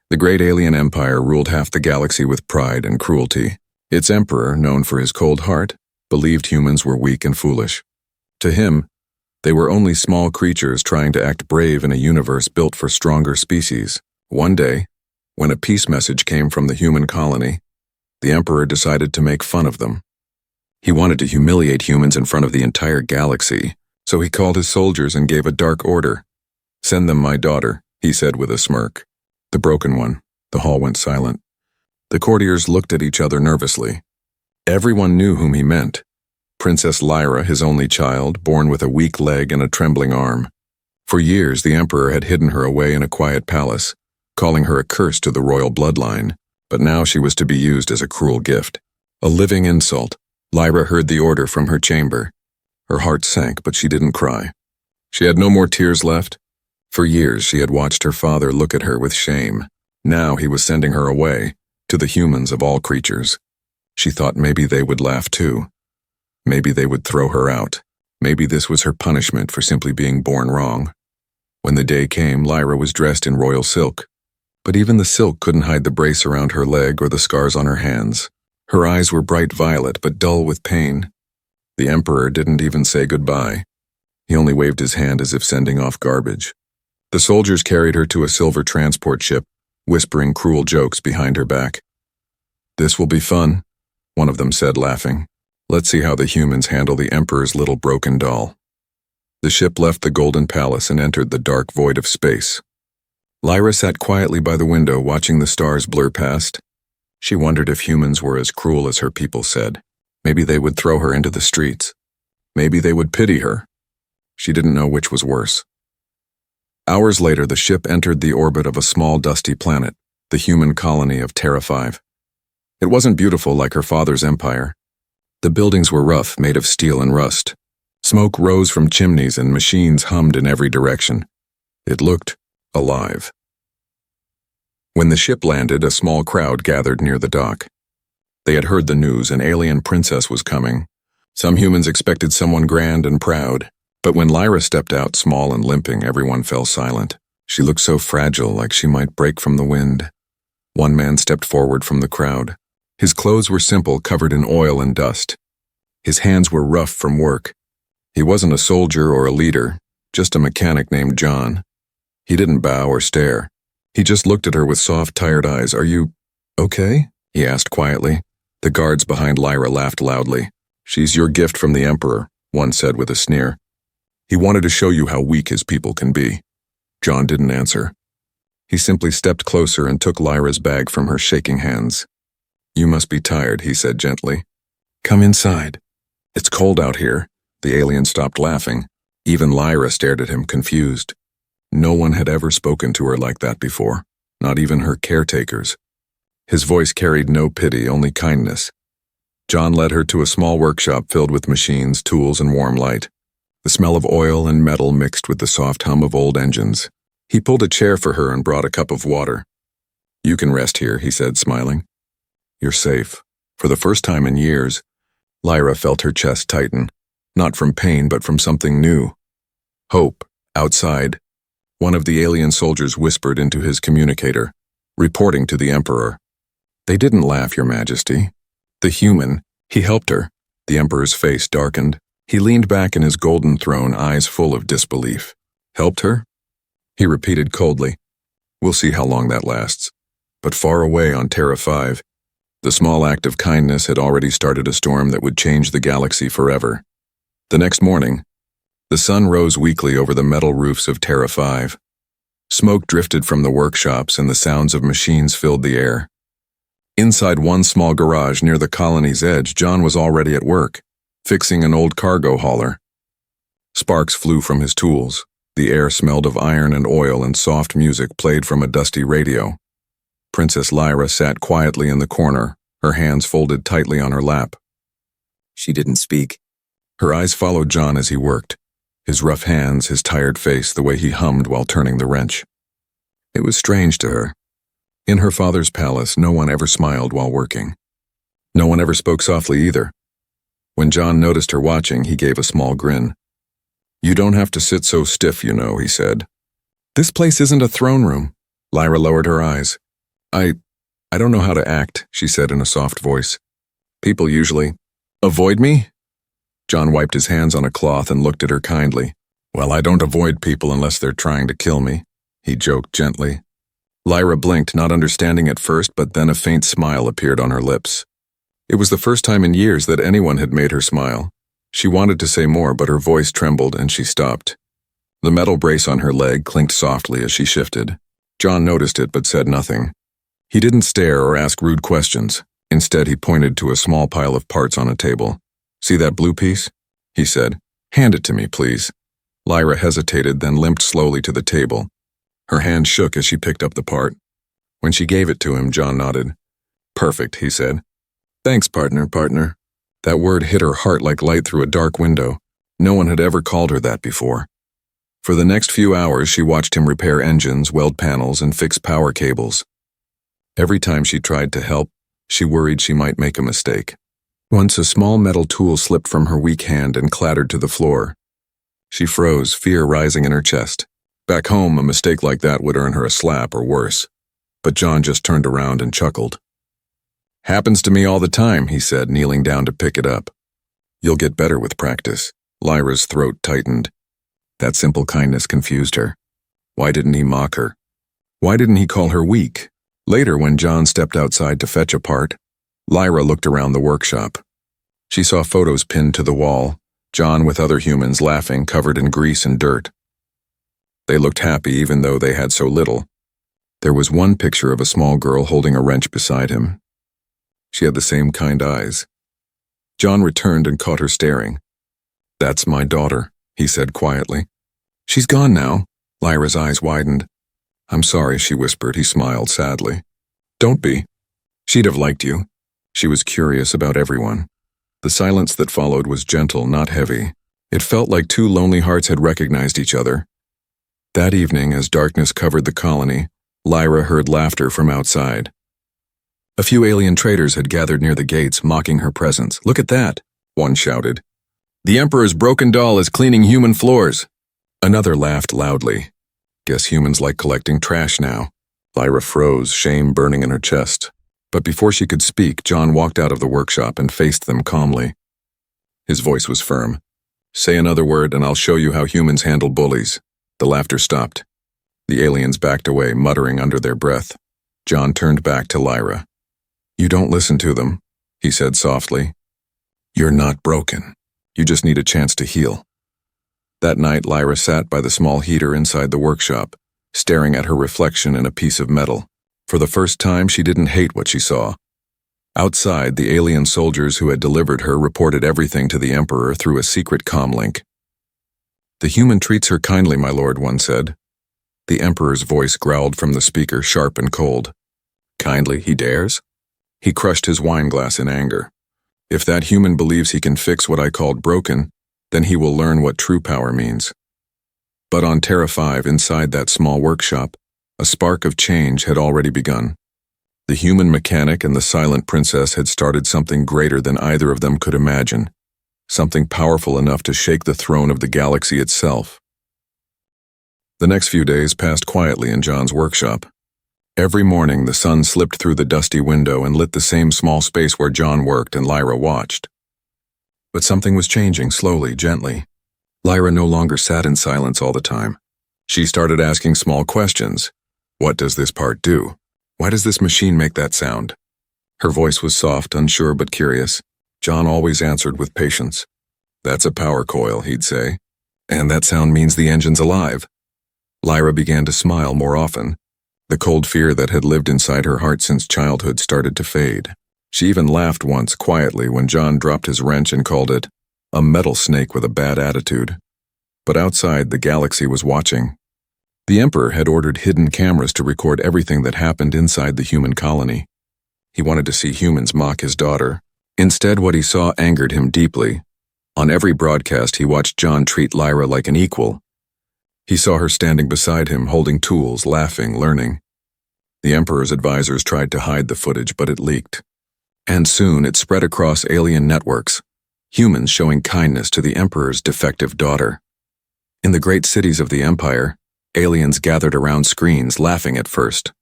The great alien empire ruled half the galaxy with pride and cruelty. Its emperor, known for his cold heart, believed humans were weak and foolish. To him, they were only small creatures trying to act brave in a universe built for stronger species. One day, when a peace message came from the human colony, the emperor decided to make fun of them. He wanted to humiliate humans in front of the entire galaxy, so he called his soldiers and gave a dark order. "Send them my daughter," he said with a smirk. The broken one. The hall went silent. The courtiers looked at each other nervously. Everyone knew whom he meant. Princess Lyra, his only child, born with a weak leg and a trembling arm. For years, the emperor had hidden her away in a quiet palace, calling her a curse to the royal bloodline, but now she was to be used as a cruel gift. A living insult. Lyra heard the order from her chamber. Her heart sank, but she didn't cry. She had no more tears left. For years, she had watched her father look at her with shame. Now he was sending her away, to the humans of all creatures. She thought maybe they would laugh too. Maybe they would throw her out. Maybe this was her punishment for simply being born wrong. When the day came, Lyra was dressed in royal silk. But even the silk couldn't hide the brace around her leg or the scars on her hands. Her eyes were bright violet, but dull with pain. The emperor didn't even say goodbye. He only waved his hand as if sending off garbage. The soldiers carried her to a silver transport ship, whispering cruel jokes behind her back. "This will be fun," one of them said, laughing. "Let's see how the humans handle the emperor's little broken doll." The ship left the golden palace and entered the dark void of space. Lyra sat quietly by the window, watching the stars blur past. She wondered if humans were as cruel as her people said. Maybe they would throw her into the streets. Maybe they would pity her. She didn't know which was worse. Hours later, the ship entered the orbit of a small dusty planet, the human colony of Terra 5. It wasn't beautiful like her father's empire. The buildings were rough, made of steel and rust. Smoke rose from chimneys and machines hummed in every direction. It looked alive. When the ship landed, a small crowd gathered near the dock. They had heard the news an alien princess was coming. Some humans expected someone grand and proud, but when Lyra stepped out, small and limping, everyone fell silent. She looked so fragile, like she might break from the wind. One man stepped forward from the crowd. His clothes were simple, covered in oil and dust. His hands were rough from work. He wasn't a soldier or a leader, just a mechanic named John. He didn't bow or stare. He just looked at her with soft, tired eyes. "Are you okay?" he asked quietly. The guards behind Lyra laughed loudly. "She's your gift from the emperor," one said with a sneer. "He wanted to show you how weak his people can be." John didn't answer. He simply stepped closer and took Lyra's bag from her shaking hands. "You must be tired," he said gently. "Come inside. It's cold out here." The alien stopped laughing. Even Lyra stared at him, confused. No one had ever spoken to her like that before, not even her caretakers. His voice carried no pity, only kindness. John led her to a small workshop filled with machines, tools, and warm light. The smell of oil and metal mixed with the soft hum of old engines. He pulled a chair for her and brought a cup of water. "You can rest here," he said, smiling. "You're safe." For the first time in years, Lyra felt her chest tighten, not from pain but from something new. Hope. Outside, one of the alien soldiers whispered into his communicator, reporting to the Emperor. "They didn't laugh, Your Majesty." The human, he helped her. The Emperor's face darkened. He leaned back in his golden throne, eyes full of disbelief. "Helped her?" He repeated coldly. "We'll see how long that lasts." But far away on Terra 5, the small act of kindness had already started a storm that would change the galaxy forever. The next morning, the sun rose weakly over the metal roofs of Terra 5. Smoke drifted from the workshops and the sounds of machines filled the air. Inside one small garage near the colony's edge, John was already at work, fixing an old cargo hauler. Sparks flew from his tools. The air smelled of iron and oil, and soft music played from a dusty radio. Princess Lyra sat quietly in the corner, her hands folded tightly on her lap. She didn't speak. Her eyes followed John as he worked, his rough hands, his tired face, the way he hummed while turning the wrench. It was strange to her. In her father's palace, no one ever smiled while working. No one ever spoke softly either. When John noticed her watching, he gave a small grin. "You don't have to sit so stiff, you know," he said. "This place isn't a throne room." Lyra lowered her eyes. I don't know how to act, she said in a soft voice. People usually avoid me? John wiped his hands on a cloth and looked at her kindly. Well, I don't avoid people unless they're trying to kill me, he joked gently. Lyra blinked, not understanding at first, but then a faint smile appeared on her lips. It was the first time in years that anyone had made her smile. She wanted to say more, but her voice trembled and she stopped. The metal brace on her leg clinked softly as she shifted. John noticed it but said nothing. He didn't stare or ask rude questions. Instead, he pointed to a small pile of parts on a table. See that blue piece? He said. Hand it to me, please. Lyra hesitated, then limped slowly to the table. Her hand shook as she picked up the part. When she gave it to him, John nodded. Perfect, he said. Thanks, partner. That word hit her heart like light through a dark window. No one had ever called her that before. For the next few hours, she watched him repair engines, weld panels, and fix power cables. Every time she tried to help, she worried she might make a mistake. Once a small metal tool slipped from her weak hand and clattered to the floor. She froze, fear rising in her chest. Back home, a mistake like that would earn her a slap or worse. But John just turned around and chuckled. Happens to me all the time, he said, kneeling down to pick it up. You'll get better with practice. Lyra's throat tightened. That simple kindness confused her. Why didn't he mock her? Why didn't he call her weak? Later, when John stepped outside to fetch a part, Lyra looked around the workshop. She saw photos pinned to the wall, John with other humans laughing, covered in grease and dirt. They looked happy even though they had so little. There was one picture of a small girl holding a wrench beside him. She had the same kind eyes. John returned and caught her staring. That's my daughter, he said quietly. She's gone now. Lyra's eyes widened. I'm sorry, she whispered. He smiled sadly. Don't be. She'd have liked you. She was curious about everyone. The silence that followed was gentle, not heavy. It felt like two lonely hearts had recognized each other. That evening, as darkness covered the colony, Lyra heard laughter from outside. A few alien traders had gathered near the gates, mocking her presence. Look at that, one shouted. The Emperor's broken doll is cleaning human floors. Another laughed loudly. Guess humans like collecting trash now. Lyra froze, shame burning in her chest. But before she could speak, John walked out of the workshop and faced them calmly. His voice was firm. Say another word and I'll show you how humans handle bullies. The laughter stopped. The aliens backed away, muttering under their breath. John turned back to Lyra. You don't listen to them, he said softly. You're not broken. You just need a chance to heal. That night, Lyra sat by the small heater inside the workshop, staring at her reflection in a piece of metal. For the first time, she didn't hate what she saw. Outside, the alien soldiers who had delivered her reported everything to the Emperor through a secret comlink. The human treats her kindly, my lord, one said. The Emperor's voice growled from the speaker, sharp and cold. Kindly, he dares? He crushed his wine glass in anger. If that human believes he can fix what I called broken, then he will learn what true power means. But on Terra 5, inside that small workshop, a spark of change had already begun. The human mechanic and the silent princess had started something greater than either of them could imagine, something powerful enough to shake the throne of the galaxy itself. The next few days passed quietly in John's workshop. Every morning, the sun slipped through the dusty window and lit the same small space where John worked and Lyra watched. But something was changing slowly, gently. Lyra no longer sat in silence all the time. She started asking small questions. What does this part do? Why does this machine make that sound? Her voice was soft, unsure but curious. John always answered with patience. That's a power coil, he'd say. And that sound means the engine's alive. Lyra began to smile more often. The cold fear that had lived inside her heart since childhood started to fade. She even laughed once quietly when John dropped his wrench and called it a metal snake with a bad attitude. But outside, the galaxy was watching. The Emperor had ordered hidden cameras to record everything that happened inside the human colony. He wanted to see humans mock his daughter. Instead, what he saw angered him deeply. On every broadcast, he watched John treat Lyra like an equal. He saw her standing beside him, holding tools, laughing, learning. The Emperor's advisors tried to hide the footage, but it leaked. And soon it spread across alien networks, humans showing kindness to the Emperor's defective daughter. In the great cities of the Empire, aliens gathered around screens, laughing at first.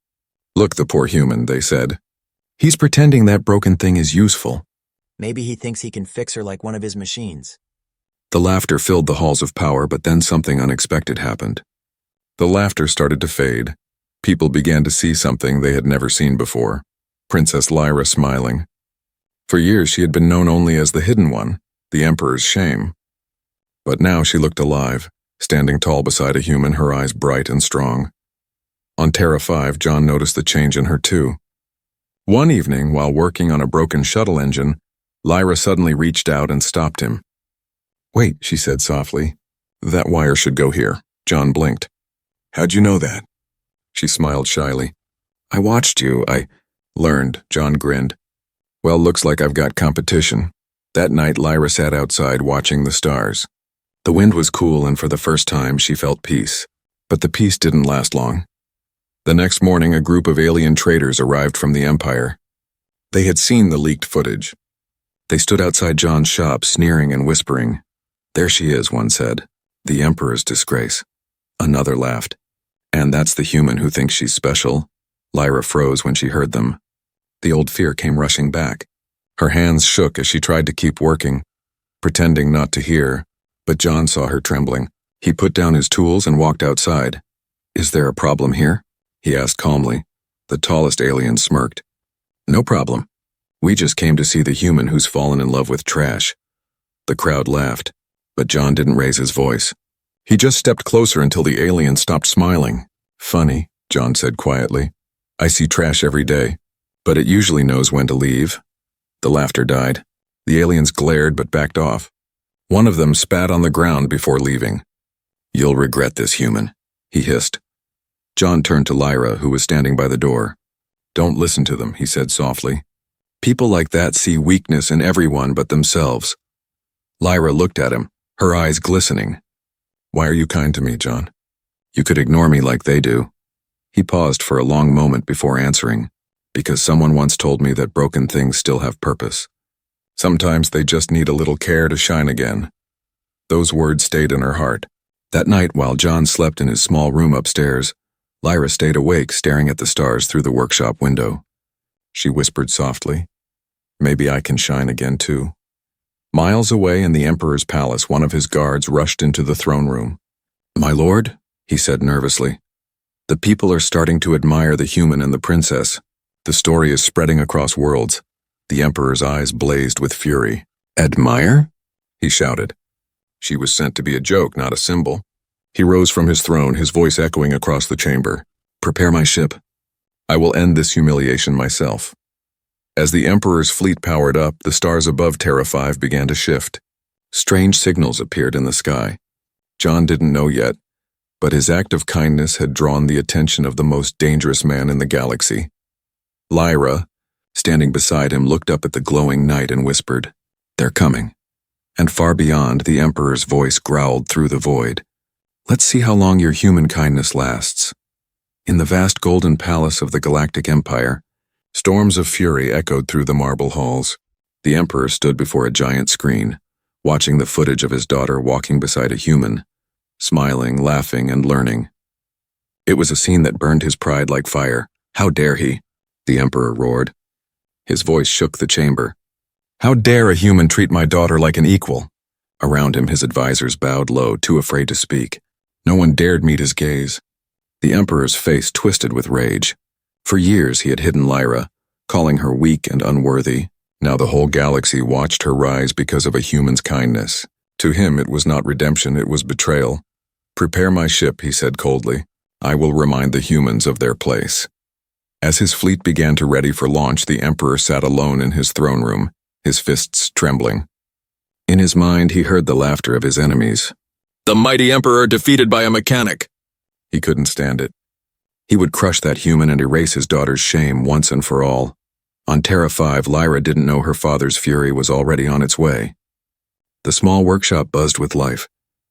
Look, the poor human, they said. He's pretending that broken thing is useful. Maybe he thinks he can fix her like one of his machines. The laughter filled the halls of power, but then something unexpected happened. The laughter started to fade. People began to see something they had never seen before. Princess Lyra smiling. For years she had been known only as the hidden one, the Emperor's shame. But now she looked alive, standing tall beside a human, her eyes bright and strong. On Terra 5, John noticed the change in her too. One evening, while working on a broken shuttle engine, Lyra suddenly reached out and stopped him. "Wait," she said softly. "That wire should go here." John blinked. "How'd you know that?" She smiled shyly. "I watched you. I learned," John grinned. "Well, looks like I've got competition." That night, Lyra sat outside watching the stars. The wind was cool, and for the first time she felt peace. But the peace didn't last long. The next morning, a group of alien traders arrived from the Empire. They had seen the leaked footage. They stood outside John's shop, sneering and whispering. "There she is," one said. "The Emperor's disgrace." Another laughed. "And that's the human who thinks she's special." Lyra froze when she heard them. The old fear came rushing back. Her hands shook as she tried to keep working, pretending not to hear, but John saw her trembling. He put down his tools and walked outside. "Is there a problem here?" he asked calmly. The tallest alien smirked. "No problem. We just came to see the human who's fallen in love with trash." The crowd laughed, but John didn't raise his voice. He just stepped closer until the alien stopped smiling. "Funny," John said quietly. "I see trash every day, but it usually knows when to leave." The laughter died. The aliens glared but backed off. One of them spat on the ground before leaving. "You'll regret this, human," he hissed. John turned to Lyra, who was standing by the door. "Don't listen to them," he said softly. "People like that see weakness in everyone but themselves." Lyra looked at him, her eyes glistening. "Why are you kind to me, John? You could ignore me like they do." He paused for a long moment before answering. "Because someone once told me that broken things still have purpose. Sometimes they just need a little care to shine again." Those words stayed in her heart. That night, while John slept in his small room upstairs, Lyra stayed awake, staring at the stars through the workshop window. She whispered softly, "Maybe I can shine again too." Miles away in the Emperor's palace, one of his guards rushed into the throne room. "My lord," he said nervously, "the people are starting to admire the human and the princess. The story is spreading across worlds." The Emperor's eyes blazed with fury. "Admire?" he shouted. "She was sent to be a joke, not a symbol." He rose from his throne, his voice echoing across the chamber. "Prepare my ship. I will end this humiliation myself." As the Emperor's fleet powered up, the stars above Terra 5 began to shift. Strange signals appeared in the sky. John didn't know yet, but his act of kindness had drawn the attention of the most dangerous man in the galaxy. Lyra, standing beside him, looked up at the glowing night and whispered, "They're coming." And far beyond, the Emperor's voice growled through the void. "Let's see how long your human kindness lasts." In the vast golden palace of the Galactic Empire, storms of fury echoed through the marble halls. The Emperor stood before a giant screen, watching the footage of his daughter walking beside a human, smiling, laughing, and learning. It was a scene that burned his pride like fire. "How dare he?" the Emperor roared. His voice shook the chamber. "How dare a human treat my daughter like an equal?" Around him, his advisors bowed low, too afraid to speak. No one dared meet his gaze. The Emperor's face twisted with rage. For years he had hidden Lyra, calling her weak and unworthy. Now the whole galaxy watched her rise because of a human's kindness. To him it was not redemption, it was betrayal. "Prepare my ship," he said coldly. "I will remind the humans of their place." As his fleet began to ready for launch, the Emperor sat alone in his throne room, his fists trembling. In his mind, he heard the laughter of his enemies. "The mighty Emperor defeated by a mechanic!" He couldn't stand it. He would crush that human and erase his daughter's shame once and for all. On Terra 5, Lyra didn't know her father's fury was already on its way. The small workshop buzzed with life.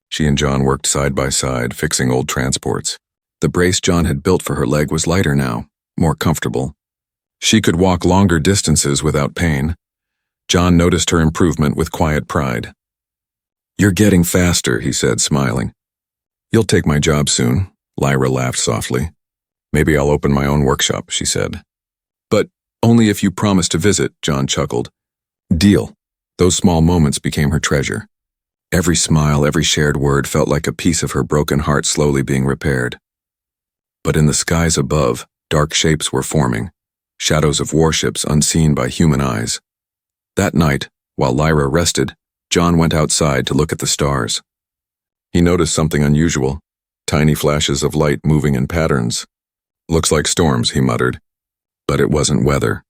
She and John worked side by side, fixing old transports. The brace John had built for her leg was lighter now, more comfortable. She could walk longer distances without pain. John noticed her improvement with quiet pride. "You're getting faster," he said, smiling. "You'll take my job soon," Lyra laughed softly. Maybe I'll open my own workshop, she said. But only if you promise to visit, John chuckled. Deal. Those small moments became her treasure. Every smile, every shared word felt like a piece of her broken heart slowly being repaired. But in the skies above, dark shapes were forming, shadows of warships unseen by human eyes. That night, while Lyra rested, John went outside to look at the stars. He noticed something unusual, tiny flashes of light moving in patterns. Looks like storms, he muttered. But it wasn't weather.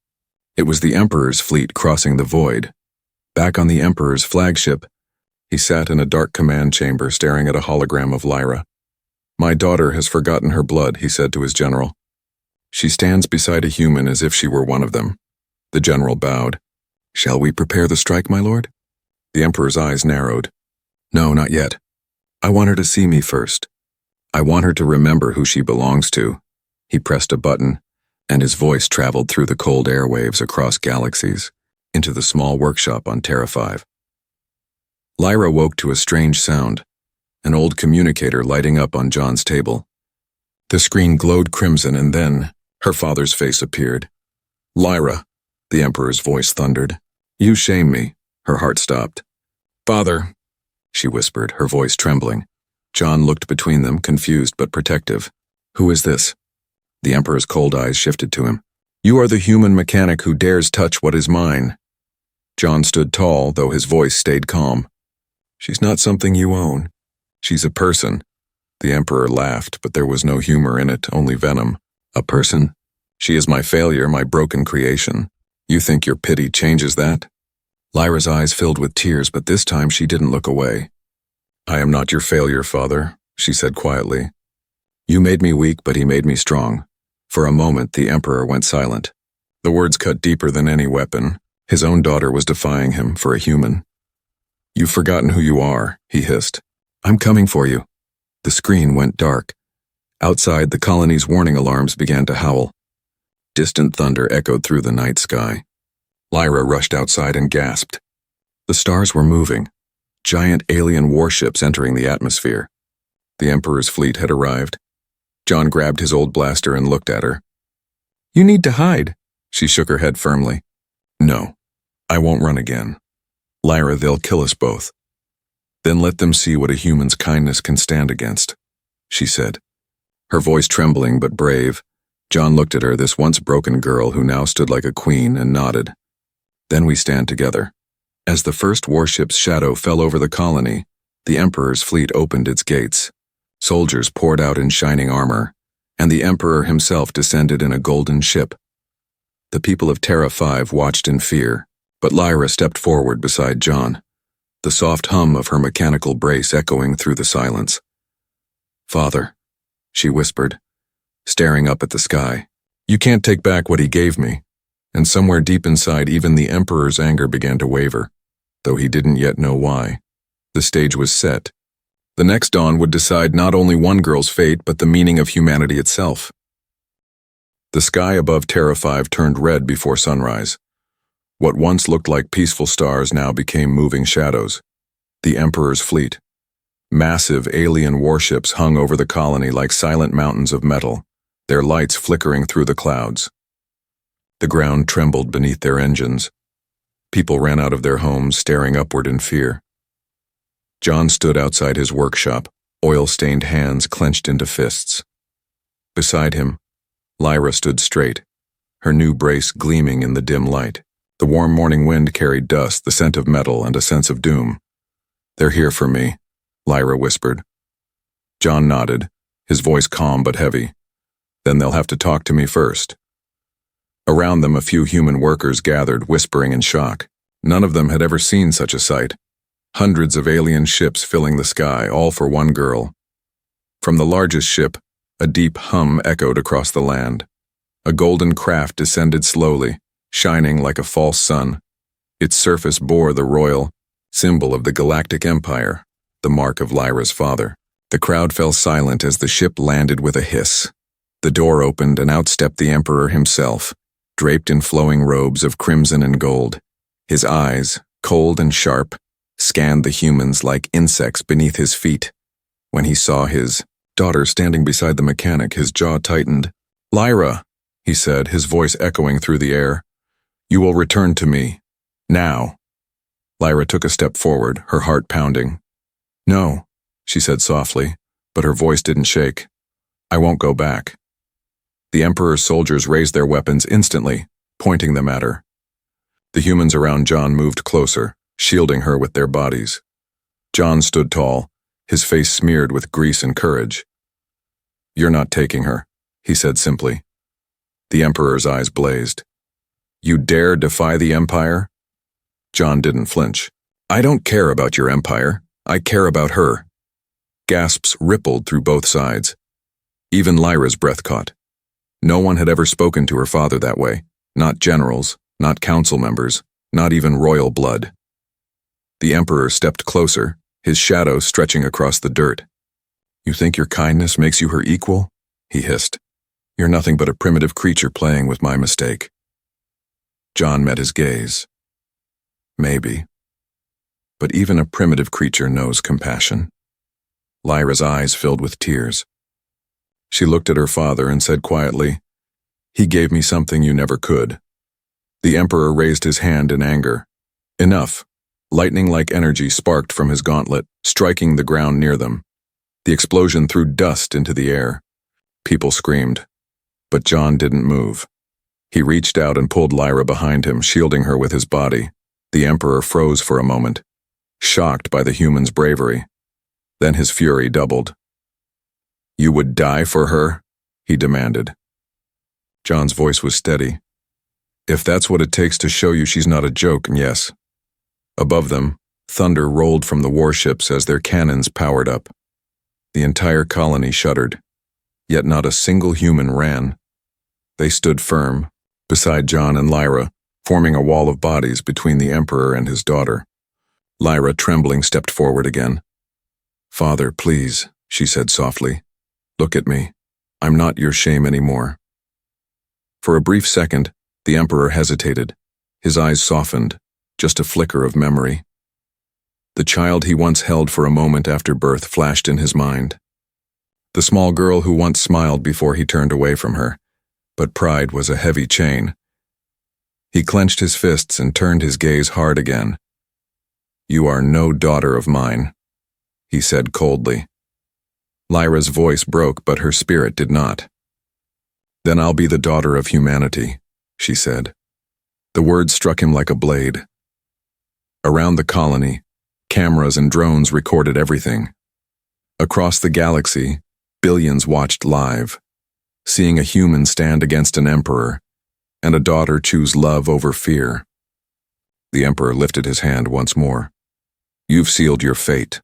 It was the Emperor's fleet crossing the void. Back on the Emperor's flagship, he sat in a dark command chamber staring at a hologram of Lyra. My daughter has forgotten her blood, he said to his general. She stands beside a human as if she were one of them. The general bowed. Shall we prepare the strike, my lord? The Emperor's eyes narrowed. No, not yet. I want her to see me first. I want her to remember who she belongs to. He pressed a button, and his voice traveled through the cold airwaves across galaxies, into the small workshop on Terra 5. Lyra woke to a strange sound, an old communicator lighting up on John's table. The screen glowed crimson, and then her father's face appeared. Lyra, the Emperor's voice thundered. You shame me. Her heart stopped. Father, she whispered, her voice trembling. John looked between them, confused but protective. Who is this? The Emperor's cold eyes shifted to him. You are the human mechanic who dares touch what is mine. John stood tall, though his voice stayed calm. She's not something you own. She's a person. The Emperor laughed, but there was no humor in it, only venom. A person? She is my failure, my broken creation. You think your pity changes that? Lyra's eyes filled with tears, but this time she didn't look away. I am not your failure, father, she said quietly. You made me weak, but he made me strong. For a moment, the Emperor went silent. The words cut deeper than any weapon. His own daughter was defying him for a human. You've forgotten who you are, he hissed. I'm coming for you. The screen went dark. Outside, the colony's warning alarms began to howl. Distant thunder echoed through the night sky. Lyra rushed outside and gasped. The stars were moving. Giant alien warships entering the atmosphere. The Emperor's fleet had arrived. John grabbed his old blaster and looked at her. You need to hide. She shook her head firmly. No, I won't run again. Lyra, they'll kill us both. Then let them see what a human's kindness can stand against, she said. Her voice trembling but brave, John looked at her, this once broken girl who now stood like a queen, and nodded. Then we stand together. As the first warship's shadow fell over the colony, the Emperor's fleet opened its gates. Soldiers poured out in shining armor, and the Emperor himself descended in a golden ship. The people of Terra 5 watched in fear, but Lyra stepped forward beside John, the soft hum of her mechanical brace echoing through the silence. Father, she whispered, staring up at the sky. You can't take back what he gave me. And somewhere deep inside, even the Emperor's anger began to waver, though he didn't yet know why. The stage was set. The next dawn would decide not only one girl's fate, but the meaning of humanity itself. The sky above Terra 5 turned red before sunrise. What once looked like peaceful stars now became moving shadows. The Emperor's fleet. Massive alien warships hung over the colony like silent mountains of metal, their lights flickering through the clouds. The ground trembled beneath their engines. People ran out of their homes, staring upward in fear. John stood outside his workshop, oil-stained hands clenched into fists. Beside him, Lyra stood straight, her new brace gleaming in the dim light. The warm morning wind carried dust, the scent of metal, and a sense of doom. They're here for me, Lyra whispered. John nodded, his voice calm but heavy. Then they'll have to talk to me first. Around them, a few human workers gathered, whispering in shock. None of them had ever seen such a sight. Hundreds of alien ships filling the sky, all for one girl. From the largest ship, a deep hum echoed across the land. A golden craft descended slowly, shining like a false sun. Its surface bore the royal symbol of the Galactic Empire, the mark of Lyra's father. The crowd fell silent as the ship landed with a hiss. The door opened and out stepped the Emperor himself, draped in flowing robes of crimson and gold. His eyes, cold and sharp, scanned the humans like insects beneath his feet. When he saw his daughter standing beside the mechanic, his jaw tightened. Lyra, he said, his voice echoing through the air. You will return to me. Now. Lyra took a step forward, her heart pounding. No, she said softly, but her voice didn't shake. I won't go back. The Emperor's soldiers raised their weapons instantly, pointing them at her. The humans around John moved closer, shielding her with their bodies. John stood tall, his face smeared with grease and courage. You're not taking her, he said simply. The Emperor's eyes blazed. You dare defy the Empire? John didn't flinch. I don't care about your empire. I care about her. Gasps rippled through both sides. Even Lyra's breath caught. No one had ever spoken to her father that way. Not generals, not council members, not even royal blood. The Emperor stepped closer, his shadow stretching across the dirt. You think your kindness makes you her equal? He hissed. You're nothing but a primitive creature playing with my mistake. John met his gaze. Maybe. But even a primitive creature knows compassion. Lyra's eyes filled with tears. She looked at her father and said quietly, He gave me something you never could. The Emperor raised his hand in anger. Enough. Lightning-like energy sparked from his gauntlet, striking the ground near them. The explosion threw dust into the air. People screamed. But John didn't move. He reached out and pulled Lyra behind him, shielding her with his body. The Emperor froze for a moment, shocked by the human's bravery. Then his fury doubled. You would die for her? He demanded. John's voice was steady. If that's what it takes to show you she's not a joke, yes. Above them, thunder rolled from the warships as their cannons powered up. The entire colony shuddered, yet not a single human ran. They stood firm, beside John and Lyra, forming a wall of bodies between the Emperor and his daughter. Lyra, trembling, stepped forward again. Father, please, she said softly. Look at me. I'm not your shame anymore. For a brief second, the Emperor hesitated. His eyes softened, just a flicker of memory. The child he once held for a moment after birth flashed in his mind. The small girl who once smiled before he turned away from her, but pride was a heavy chain. He clenched his fists and turned his gaze hard again. You are no daughter of mine, he said coldly. Lyra's voice broke, but her spirit did not. Then I'll be the daughter of humanity, she said. The words struck him like a blade. Around the colony, cameras and drones recorded everything. Across the galaxy, billions watched live, seeing a human stand against an emperor, and a daughter choose love over fear. The Emperor lifted his hand once more. You've sealed your fate.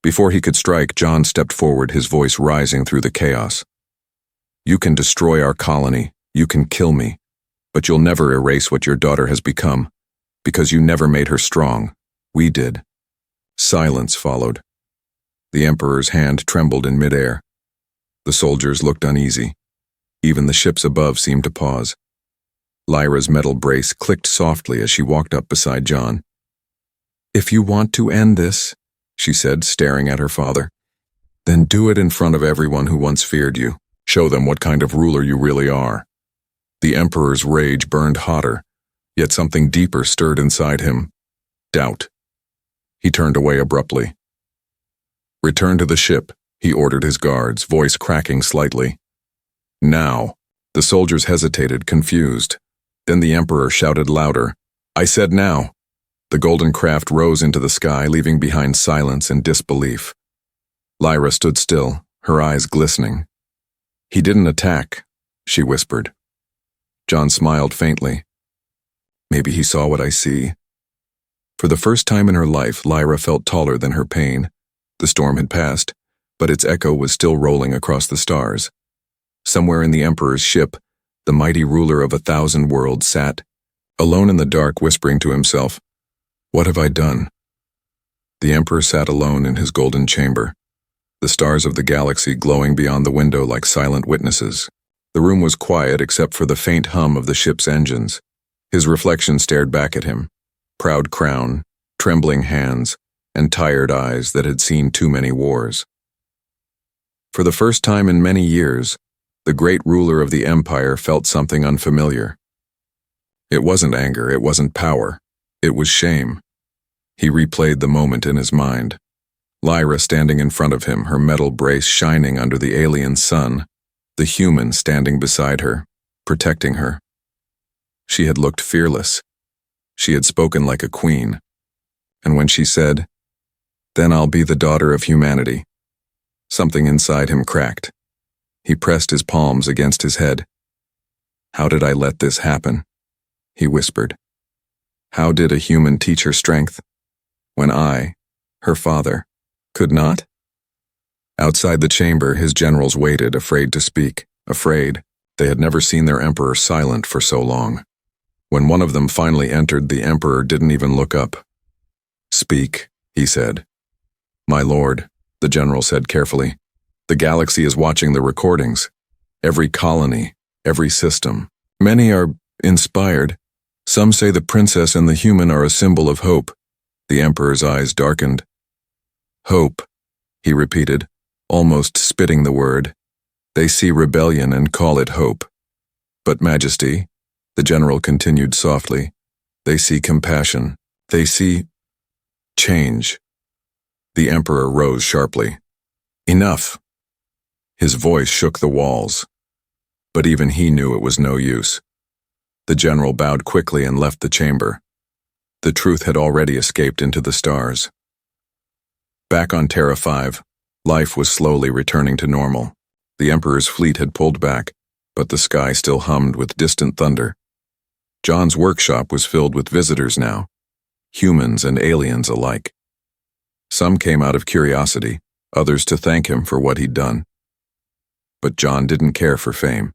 Before he could strike, John stepped forward, his voice rising through the chaos. You can destroy our colony, you can kill me, but you'll never erase what your daughter has become, because you never made her strong. We did. Silence followed. The Emperor's hand trembled in midair. The soldiers looked uneasy. Even the ships above seemed to pause. Lyra's metal brace clicked softly as she walked up beside John. If you want to end this, she said, staring at her father, then do it in front of everyone who once feared you. Show them what kind of ruler you really are. The Emperor's rage burned hotter, yet something deeper stirred inside him. Doubt. He turned away abruptly. Return to the ship, he ordered his guards, voice cracking slightly. Now. The soldiers hesitated, confused. Then the Emperor shouted louder. I said now. The golden craft rose into the sky, leaving behind silence and disbelief. Lyra stood still, her eyes glistening. He didn't attack, she whispered. John smiled faintly. Maybe he saw what I see. For the first time in her life, Lyra felt taller than her pain. The storm had passed, but its echo was still rolling across the stars. Somewhere in the Emperor's ship, the mighty ruler of 1,000 worlds sat, alone in the dark, whispering to himself, What have I done? The Emperor sat alone in his golden chamber, the stars of the galaxy glowing beyond the window like silent witnesses. The room was quiet except for the faint hum of the ship's engines. His reflection stared back at him, proud crown, trembling hands, and tired eyes that had seen too many wars. For the first time in many years, The great ruler of the empire felt something unfamiliar. It wasn't anger, it wasn't power. It was shame. He replayed the moment in his mind. Lyra standing in front of him, her metal brace shining under the alien sun, the human standing beside her, protecting her. She had looked fearless. She had spoken like a queen. And when she said, "Then I'll be the daughter of humanity," something inside him cracked. He pressed his palms against his head. "How did I let this happen?" he whispered. "How did a human teach her strength when I, her father, could not?" Outside the chamber, his generals waited, afraid to speak, afraid. They had never seen their emperor silent for so long. When one of them finally entered, the emperor didn't even look up. "Speak," he said. "My lord," the general said carefully, "the galaxy is watching the recordings. Every colony, every system. Many are inspired. Some say the princess and the human are a symbol of hope." The emperor's eyes darkened. "Hope," he repeated, almost spitting the word. "They see rebellion and call it hope. But Majesty," the general continued softly, "they see compassion. They see change." The emperor rose sharply. "Enough." His voice shook the walls. But even he knew it was no use. The general bowed quickly and left the chamber. The truth had already escaped into the stars. Back on Terra 5, life was slowly returning to normal. The Emperor's fleet had pulled back, but the sky still hummed with distant thunder. John's workshop was filled with visitors now, humans and aliens alike. Some came out of curiosity, others to thank him for what he'd done. But John didn't care for fame.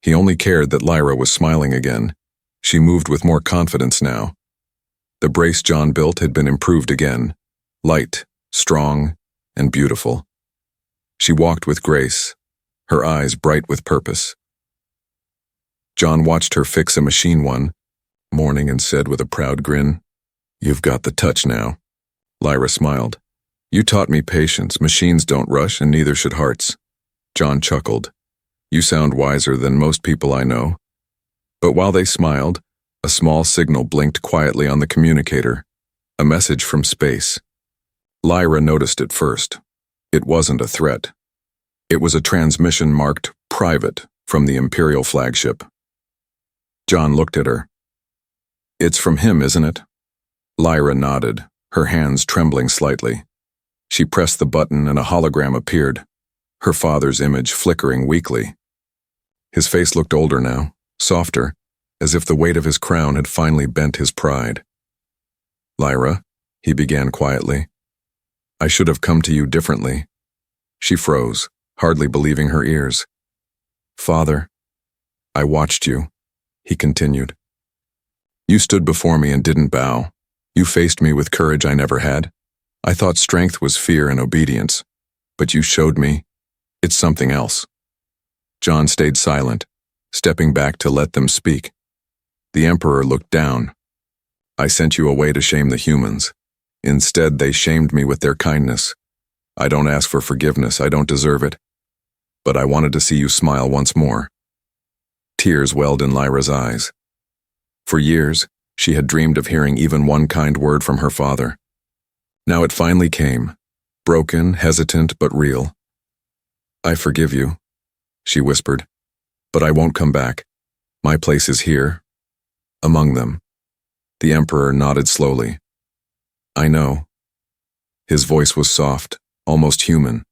He only cared that Lyra was smiling again. She moved with more confidence now. The brace John built had been improved again, light, strong, and beautiful. She walked with grace, her eyes bright with purpose. John watched her fix a machine one morning and said with a proud grin, "You've got the touch now." Lyra smiled. "You taught me patience. Machines don't rush, and neither should hearts." John chuckled. "You sound wiser than most people I know." But while they smiled, a small signal blinked quietly on the communicator, a message from space. Lyra noticed it first. It wasn't a threat. It was a transmission marked private from the Imperial flagship. John looked at her. "It's from him, isn't it?" Lyra nodded, her hands trembling slightly. She pressed the button and a hologram appeared, her father's image flickering weakly. His face looked older now, softer, as if the weight of his crown had finally bent his pride. "Lyra," he began quietly, "I should have come to you differently." She froze, hardly believing her ears. "Father, I watched you," he continued. "You stood before me and didn't bow. You faced me with courage I never had. I thought strength was fear and obedience, but you showed me it's something else." John stayed silent, stepping back to let them speak. The Emperor looked down. "I sent you away to shame the humans. Instead, they shamed me with their kindness. I don't ask for forgiveness, I don't deserve it. But I wanted to see you smile once more." Tears welled in Lyra's eyes. For years, she had dreamed of hearing even one kind word from her father. Now it finally came, broken, hesitant, but real. "I forgive you," she whispered, "but I won't come back. My place is here, among them." The Emperor nodded slowly. "I know." His voice was soft, almost human.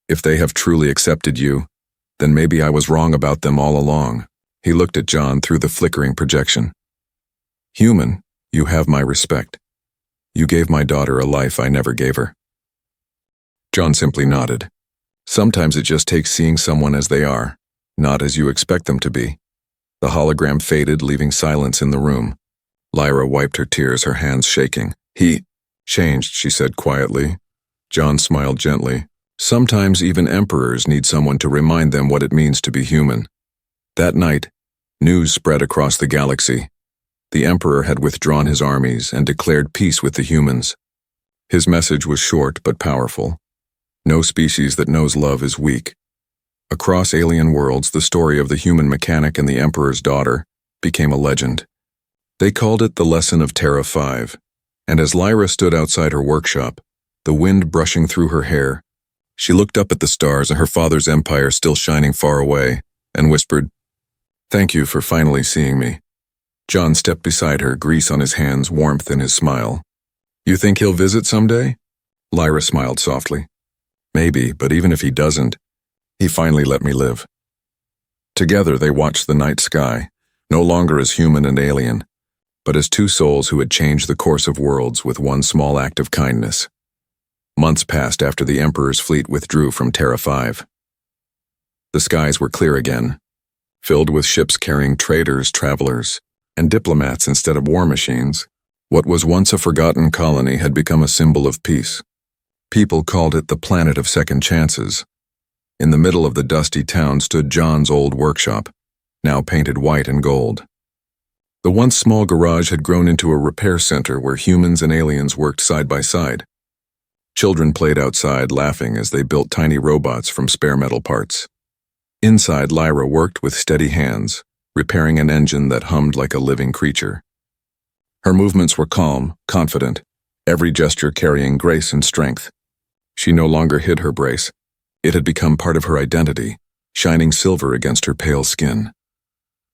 "If they have truly accepted you, then maybe I was wrong about them all along." He looked at John through the flickering projection. "Human, you have my respect. You gave my daughter a life I never gave her." John simply nodded. Sometimes it just takes seeing someone as they are, not as you expect them to be. The hologram faded, leaving silence in the room. Lyra wiped her tears, her hands shaking. "He changed," she said quietly. John smiled gently. "Sometimes even emperors need someone to remind them what it means to be human." That night, news spread across the galaxy. The Emperor had withdrawn his armies and declared peace with the humans. His message was short but powerful. No species that knows love is weak. Across alien worlds, the story of the human mechanic and the Emperor's daughter became a legend. They called it the Lesson of Terra 5, and as Lyra stood outside her workshop, the wind brushing through her hair, she looked up at the stars and her father's empire still shining far away, and whispered, "Thank you for finally seeing me." John stepped beside her, grease on his hands, warmth in his smile. "You think he'll visit someday?" Lyra smiled softly. "Maybe, but even if he doesn't, he finally let me live." Together they watched the night sky, no longer as human and alien, but as two souls who had changed the course of worlds with one small act of kindness. Months passed after the Emperor's fleet withdrew from Terra 5. The skies were clear again, filled with ships carrying traders, travelers, and diplomats instead of war machines. What was once a forgotten colony had become a symbol of peace. People called it the planet of second chances. In the middle of the dusty town stood John's old workshop, now painted white and gold. The once small garage had grown into a repair center where humans and aliens worked side by side. Children played outside, laughing as they built tiny robots from spare metal parts. Inside, Lyra worked with steady hands, repairing an engine that hummed like a living creature. Her movements were calm, confident, every gesture carrying grace and strength. She no longer hid her brace. It had become part of her identity, shining silver against her pale skin.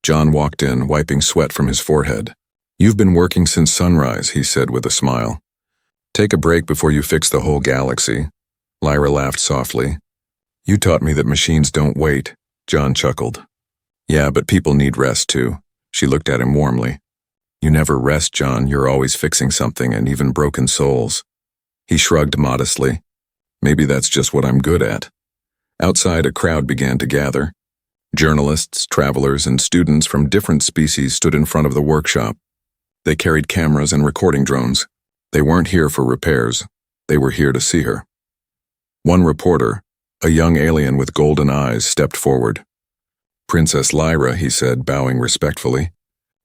John walked in, wiping sweat from his forehead. "You've been working since sunrise," he said with a smile. "Take a break before you fix the whole galaxy." Lyra laughed softly. "You taught me that machines don't wait," John chuckled. "Yeah, but people need rest too." She looked at him warmly. "You never rest, John. You're always fixing something, and even broken souls." He shrugged modestly. "Maybe that's just what I'm good at." Outside, a crowd began to gather. Journalists, travelers, and students from different species stood in front of the workshop. They carried cameras and recording drones. They weren't here for repairs. They were here to see her. One reporter, a young alien with golden eyes, stepped forward. "Princess Lyra," he said, bowing respectfully.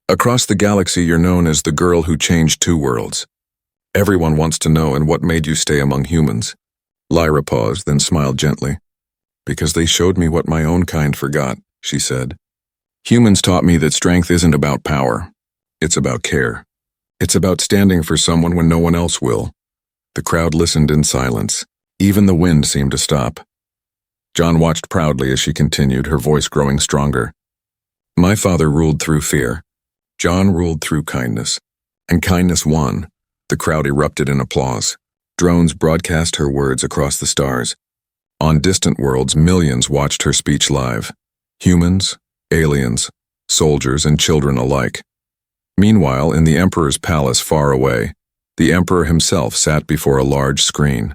"Across the galaxy, you're known as the girl who changed two worlds. Everyone wants to know, and what made you stay among humans?" Lyra paused, then smiled gently. "Because they showed me what my own kind forgot," she said. "Humans taught me that strength isn't about power. It's about care. It's about standing for someone when no one else will." The crowd listened in silence. Even the wind seemed to stop. John watched proudly as she continued, her voice growing stronger. "My father ruled through fear. John ruled through kindness. And kindness won." The crowd erupted in applause. Drones broadcast her words across the stars. On distant worlds, millions watched her speech live. Humans, aliens, soldiers, and children alike. Meanwhile, in the Emperor's palace far away, the Emperor himself sat before a large screen.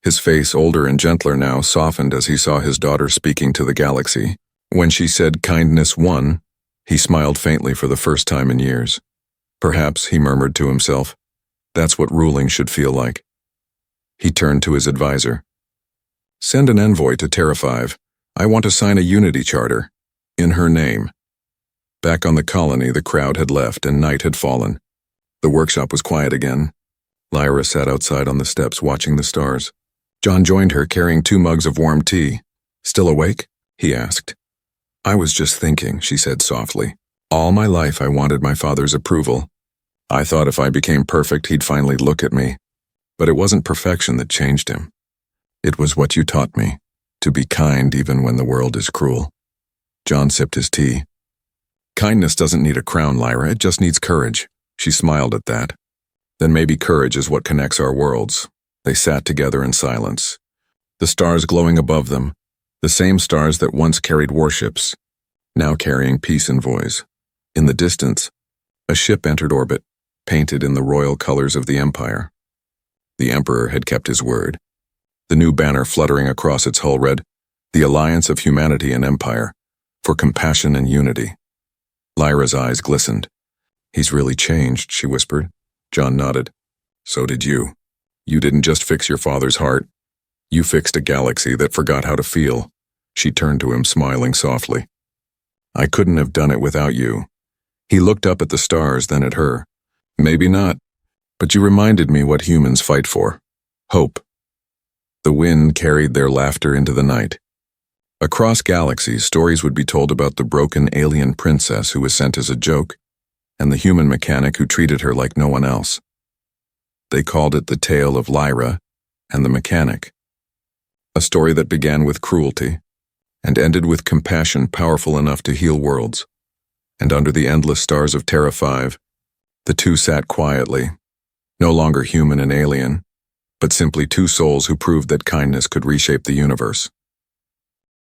His face, older and gentler now, softened as he saw his daughter speaking to the galaxy. When she said kindness won, he smiled faintly for the first time in years. Perhaps, he murmured to himself, that's what ruling should feel like. He turned to his advisor. "Send an envoy to Terra 5. I want to sign a unity charter. In her name." Back on the colony, the crowd had left and night had fallen. The workshop was quiet again. Lyra sat outside on the steps watching the stars. John joined her, carrying 2 mugs of warm tea. "Still awake?" he asked. "I was just thinking," she said softly. "All my life I wanted my father's approval. I thought if I became perfect, he'd finally look at me. But it wasn't perfection that changed him. It was what you taught me, to be kind even when the world is cruel." John sipped his tea. "Kindness doesn't need a crown, Lyra. It just needs courage." She smiled at that. "Then maybe courage is what connects our worlds." They sat together in silence. The stars glowing above them, the same stars that once carried warships, now carrying peace envoys. In the distance, a ship entered orbit, painted in the royal colors of the Empire. The Emperor had kept his word. The new banner fluttering across its hull read, "The Alliance of Humanity and Empire, for Compassion and Unity." Lyra's eyes glistened. "He's really changed," she whispered. John nodded. "So did you. You didn't just fix your father's heart. You fixed a galaxy that forgot how to feel." She turned to him, smiling softly. "I couldn't have done it without you." He looked up at the stars, then at her. "Maybe not, but you reminded me what humans fight for. Hope." The wind carried their laughter into the night. Across galaxies, stories would be told about the broken alien princess who was sent as a joke, and the human mechanic who treated her like no one else. They called it the tale of Lyra and the mechanic, a story that began with cruelty and ended with compassion powerful enough to heal worlds. And under the endless stars of Terra 5, the two sat quietly, no longer human and alien, but simply two souls who proved that kindness could reshape the universe.